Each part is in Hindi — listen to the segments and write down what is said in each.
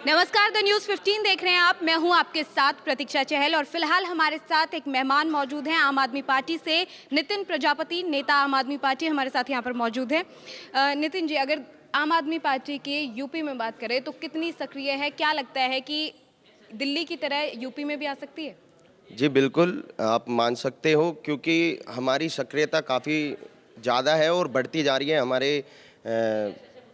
नमस्कार, द न्यूज़ 15 देख रहे हैं आप। मैं हूं आपके साथ प्रतीक्षा चहल और फिलहाल हमारे साथ एक मेहमान मौजूद हैं आम आदमी पार्टी से। नितिन प्रजापति, नेता आम आदमी पार्टी, हमारे साथ यहां पर मौजूद हैं। नितिन जी, अगर आम आदमी पार्टी की यूपी में बात करें तो कितनी सक्रिय है? क्या लगता है कि दिल्ली की तरह यूपी में भी आ सकती है? जी बिल्कुल, आप मान सकते हो क्योंकि हमारी सक्रियता काफ़ी ज़्यादा है और बढ़ती जा रही है। हमारे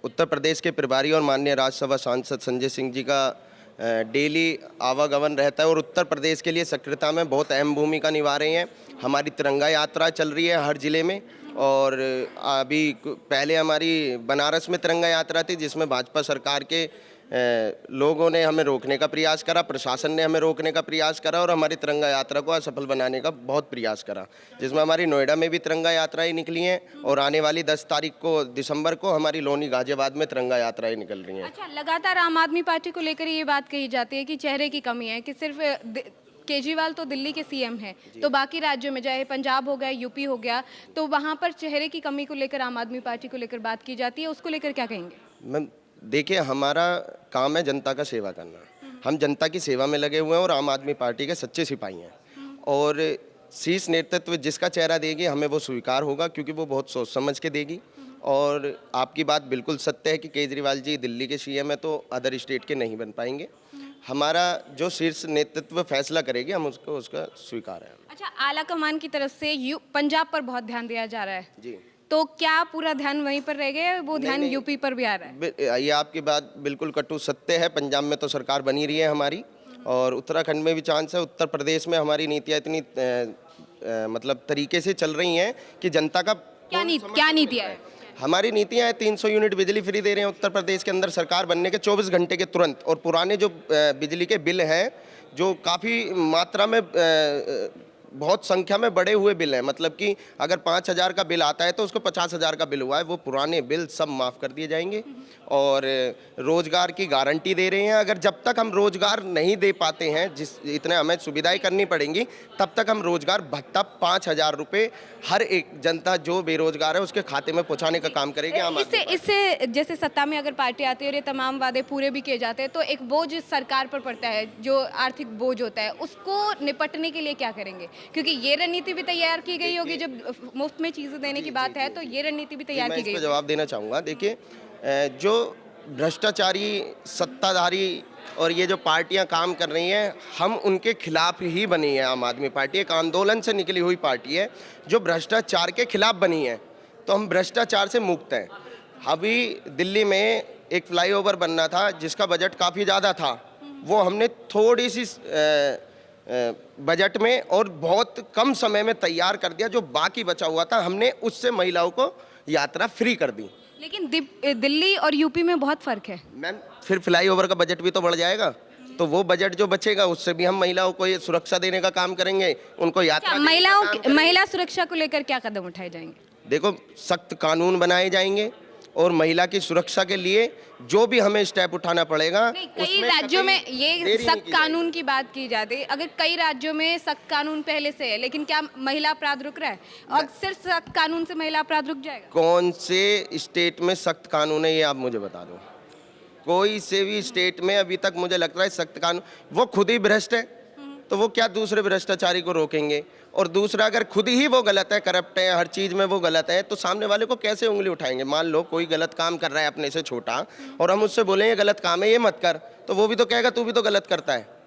उत्तर प्रदेश के प्रभारी और माननीय राज्यसभा सांसद संजय सिंह जी का डेली आवागमन रहता है और उत्तर प्रदेश के लिए सक्रियता में बहुत अहम भूमिका निभा रहे हैं। हमारी तिरंगा यात्रा चल रही है हर ज़िले में और अभी पहले हमारी बनारस में तिरंगा यात्रा थी जिसमें भाजपा सरकार के लोगों ने हमें रोकने का प्रयास करा, प्रशासन ने हमें रोकने का प्रयास करा और हमारी तिरंगा यात्रा को असफल बनाने का बहुत प्रयास करा, जिसमें हमारी नोएडा में भी तिरंगा यात्राएं निकली हैं और आने वाली 10 तारीख को दिसंबर को हमारी लोनी गाजियाबाद में तिरंगा यात्राएं निकल रही हैं। अच्छा, लगातार आम आदमी पार्टी को लेकर ये बात कही जाती है कि चेहरे की कमी है, कि सिर्फ केजरीवाल तो दिल्ली के सीएम हैं, तो बाकी राज्यों में चाहे पंजाब हो गया, यूपी हो गया, तो वहाँ पर चेहरे की कमी को लेकर आम आदमी पार्टी को लेकर बात की जाती है। उसको लेकर क्या कहेंगे? मैम देखिए, हमारा काम है जनता का सेवा करना। हम जनता की सेवा में लगे हुए हैं और आम आदमी पार्टी के सच्चे सिपाही हैं और शीर्ष नेतृत्व जिसका चेहरा देगी हमें वो स्वीकार होगा क्योंकि वो बहुत सोच समझ के देगी। और आपकी बात बिल्कुल सत्य है कि केजरीवाल जी दिल्ली के सीएम है तो अदर स्टेट के नहीं बन पाएंगे। हमारा जो शीर्ष नेतृत्व फैसला करेगी हम उसको उसका स्वीकार है। अच्छा, आला कमान की तरफ से पंजाब पर बहुत ध्यान दिया जा रहा है, जी, तो क्या पूरा ध्यान वहीं पर रह गया, वो ध्यान यूपी पर भी आ रहा है? ये आपकी बात बिल्कुल कटु सत्य है। पंजाब में तो सरकार बनी रही है हमारी और उत्तराखंड में भी चांस है। उत्तर प्रदेश में हमारी नीतियाँ इतनी मतलब तरीके से चल रही हैं कि जनता का क्या नीतियाँ है? हमारी नीतियाँ हैं 300 यूनिट बिजली फ्री दे रहे हैं उत्तर प्रदेश के अंदर सरकार बनने के 24 घंटे के तुरंत। और पुराने जो बिजली के बिल हैं जो काफ़ी मात्रा में बहुत संख्या में बढ़े हुए बिल हैं, मतलब कि अगर 5,000 का बिल आता है तो उसको 50,000 का बिल हुआ है, वो पुराने बिल सब माफ़ कर दिए जाएंगे। और रोज़गार की गारंटी दे रहे हैं। अगर जब तक हम रोज़गार नहीं दे पाते हैं, जिस इतने हमें सुविधाएं करनी पड़ेंगी, तब तक हम रोज़गार भत्ता 5,000 रुपये हर एक जनता जो बेरोजगार है उसके खाते में पहुँचाने का काम करेगी। इससे जैसे सत्ता में अगर पार्टी आती है और ये तमाम वादे पूरे भी किए जाते हैं तो एक बोझ सरकार पर पड़ता है, जो आर्थिक बोझ होता है, उसको निपटने के लिए क्या करेंगे? क्योंकि ये रणनीति भी तैयार की गई होगी, जब मुफ्त में चीजें देने की बात है तो ये रणनीति भी तैयार की गई है। जवाब देना चाहूँगा। देखिए, जो भ्रष्टाचारी सत्ताधारी और ये जो पार्टियां काम कर रही हैं, हम उनके खिलाफ ही बनी है। आम आदमी पार्टी एक आंदोलन से निकली हुई पार्टी है जो भ्रष्टाचार के खिलाफ बनी है, तो हम भ्रष्टाचार से मुक्त हैं। अभी दिल्ली में एक फ्लाईओवर बनना था जिसका बजट काफ़ी ज़्यादा था, वो हमने थोड़ी सी बजट में और बहुत कम समय में तैयार कर दिया। जो बाकी बचा हुआ था हमने उससे महिलाओं को यात्रा फ्री कर दी। लेकिन दिल्ली और यूपी में बहुत फर्क है मैम, फिर फ्लाईओवर का बजट भी तो बढ़ जाएगा, तो वो बजट जो बचेगा उससे भी हम महिलाओं को ये सुरक्षा देने का काम करेंगे, उनको यात्रा महिला सुरक्षा को लेकर क्या कदम उठाए जाएंगे? देखो, सख्त कानून बनाए जाएंगे और महिला की सुरक्षा के लिए जो भी हमें स्टेप उठाना पड़ेगा। कई राज्यों में ये सख्त कानून की बात की जाती है, अगर कई राज्यों में सख्त कानून पहले से है, लेकिन क्या महिला अपराध रुक रहा है? और सिर्फ सख्त कानून से महिला अपराध रुक जाएगा? कौन से स्टेट में सख्त कानून है ये आप मुझे बता दो। कोई से भी स्टेट में अभी तक मुझे लगता है सख्त कानून, वो खुद ही भ्रष्ट है तो वो क्या दूसरे भ्रष्टाचारी को रोकेंगे? और दूसरा, अगर खुद ही वो गलत है, करप्ट है, हर चीज़ में वो गलत है, तो सामने वाले को कैसे उंगली उठाएंगे? मान लो कोई गलत काम कर रहा है अपने से छोटा और हम उससे बोलें ये गलत काम है, ये मत कर, तो वो भी तो कहेगा तू भी तो गलत करता है।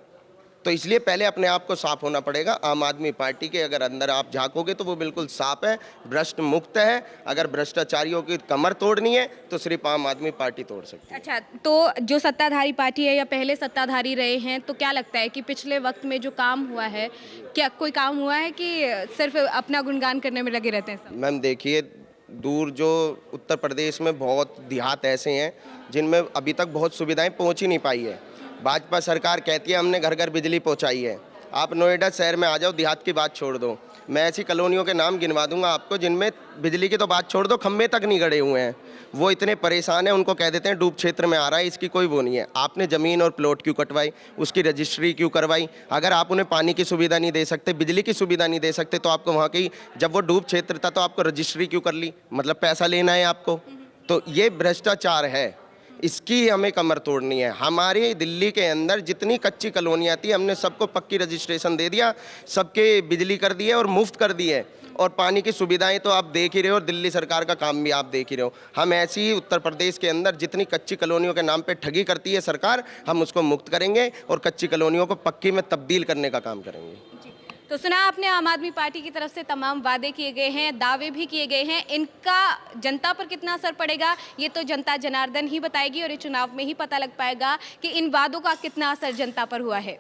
तो इसलिए पहले अपने आप को साफ होना पड़ेगा। आम आदमी पार्टी के अगर अंदर आप झांकोगे तो वो बिल्कुल साफ है, भ्रष्ट मुक्त है। अगर भ्रष्टाचारियों की कमर तोड़नी है तो सिर्फ आम आदमी पार्टी तोड़ सकती है। अच्छा, तो जो सत्ताधारी पार्टी है या पहले सत्ताधारी रहे हैं, तो क्या लगता है कि पिछले वक्त में जो काम हुआ है, क्या कोई काम हुआ है कि सिर्फ अपना गुणगान करने में लगे रहते हैं सब? मैम देखिए, दूर जो उत्तर प्रदेश में बहुत देहात ऐसे हैं जिनमें अभी तक बहुत सुविधाएं पहुंच ही नहीं पाई है। भाजपा सरकार कहती है हमने घर घर बिजली पहुंचाई है। आप नोएडा शहर में आ जाओ, देहात की बात छोड़ दो, मैं ऐसी कॉलोनियों के नाम गिनवा दूंगा आपको जिनमें बिजली की तो बात छोड़ दो, खम्भे तक नहीं गड़े हुए हैं। वो इतने परेशान हैं, उनको कह देते हैं डूब क्षेत्र में आ रहा है, इसकी कोई वो नहीं है। आपने ज़मीन और प्लॉट क्यों कटवाई, उसकी रजिस्ट्री क्यों करवाई? अगर आप उन्हें पानी की सुविधा नहीं दे सकते, बिजली की सुविधा नहीं दे सकते, तो आपको वहाँ की, जब वो डूब क्षेत्र था तो आपको रजिस्ट्री क्यों कर ली? मतलब पैसा लेना है आपको। तो ये भ्रष्टाचार है। इसकी हमें कमर तोड़नी है। हमारी दिल्ली के अंदर जितनी कच्ची कॉलोनियाँ थी हमने सबको पक्की रजिस्ट्रेशन दे दिया, सबके बिजली कर दी है और मुफ्त कर दी है, और पानी की सुविधाएं तो आप देख ही रहे हो, और दिल्ली सरकार का काम भी आप देख ही रहे हो। हम ऐसी ही उत्तर प्रदेश के अंदर जितनी कच्ची कॉलोनियों के नाम पे ठगी करती है सरकार, हम उसको मुक्त करेंगे और कच्ची कॉलोनियों को पक्की में तब्दील करने का काम करेंगे। तो सुना आपने, आम आदमी पार्टी की तरफ से तमाम वादे किए गए हैं, दावे भी किए गए हैं, इनका जनता पर कितना असर पड़ेगा ये तो जनता जनार्दन ही बताएगी, और ये चुनाव में ही पता लग पाएगा कि इन वादों का कितना असर जनता पर हुआ है।